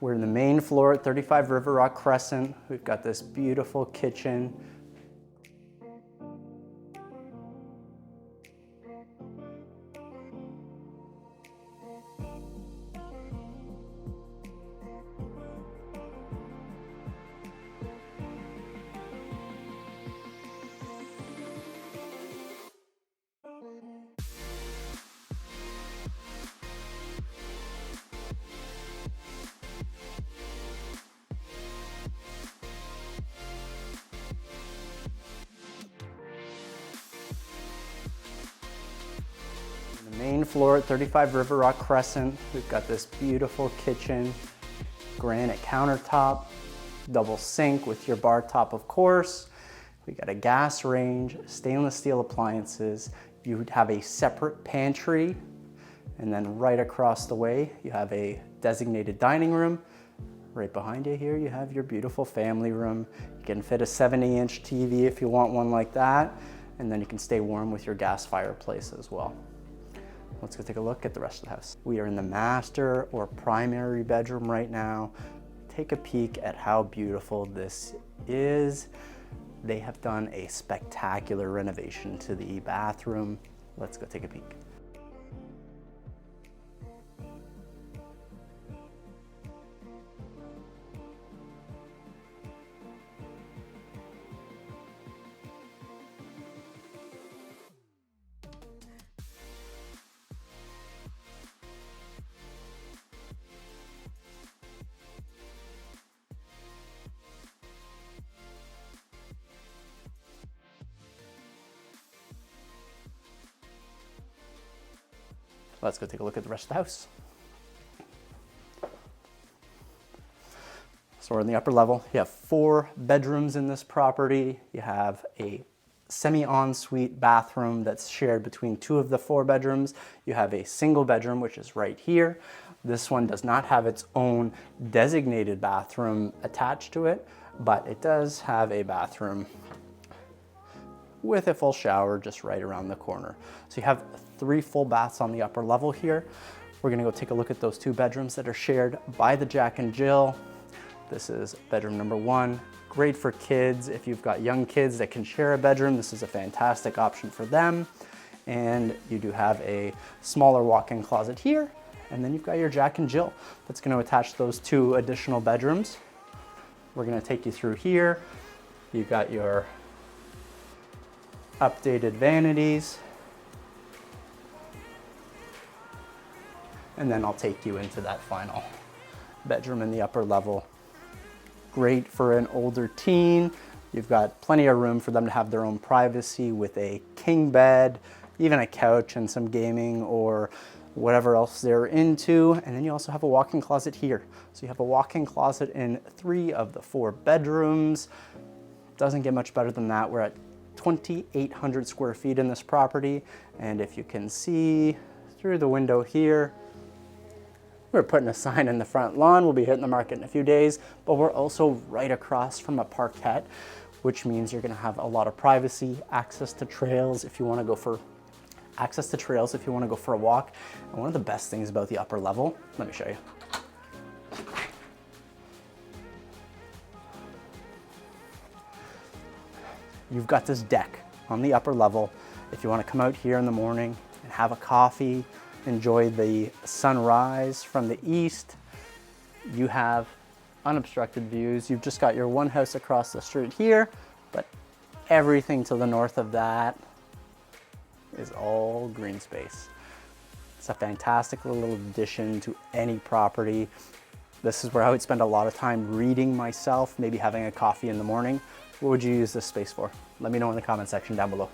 We're in the main floor at 35 River Rock Crescent. We've got this beautiful kitchen. Main floor at 35 River Rock Crescent. We've got this beautiful kitchen, granite countertop, double sink with your bar top, of course. We got a gas range, stainless steel appliances. You would have a separate pantry, and then right across the way, you have a designated dining room. Right behind you here, you have your beautiful family room. You can fit a 70-inch TV if you want one like that, and then you can stay warm with your gas fireplace as well. Let's go take a look at the rest of the house. We are in the master or primary bedroom right now. Take a peek at how beautiful this is. They have done a spectacular renovation to the bathroom. Let's go take a peek. Let's go take a look at the rest of the house. So we're in the upper level. You have 4 bedrooms in this property. You have a semi-ensuite bathroom that's shared between 2 of the 4 bedrooms. You have a single bedroom, which is right here. This one does not have its own designated bathroom attached to it, but it does have a bathroom with a full shower just right around the corner. So you have 3 full baths on the upper level here. We're gonna go take a look at those 2 bedrooms that are shared by the Jack and Jill. This is bedroom number 1. Great for kids. If you've got young kids that can share a bedroom, this is a fantastic option for them. And you do have a smaller walk-in closet here. And then you've got your Jack and Jill that's gonna attach those 2 additional bedrooms. We're gonna take you through here. You've got your updated vanities. And then I'll take you into that final bedroom in the upper level. Great for an older teen. You've got plenty of room for them to have their own privacy with a king bed, even a couch and some gaming or whatever else they're into. And then you also have a walk-in closet here. So you have a walk-in closet in 3 of the 4 bedrooms. Doesn't get much better than that. We're at 2,800 square feet in this property. And if you can see through the window here, we're putting a sign in the front lawn. We'll be hitting the market in a few days, but we're also right across from a parkette, which means you're gonna have a lot of privacy, access to trails if you wanna go for a walk. And one of the best things about the upper level, let me show you. You've got this deck on the upper level. If you want to come out here in the morning and have a coffee, enjoy the sunrise from the east, you have unobstructed views. You've just got your one house across the street here, but everything to the north of that is all green space. It's a fantastic little addition to any property. This is where I would spend a lot of time reading myself, maybe having a coffee in the morning. What would you use this space for? Let me know in the comment section down below.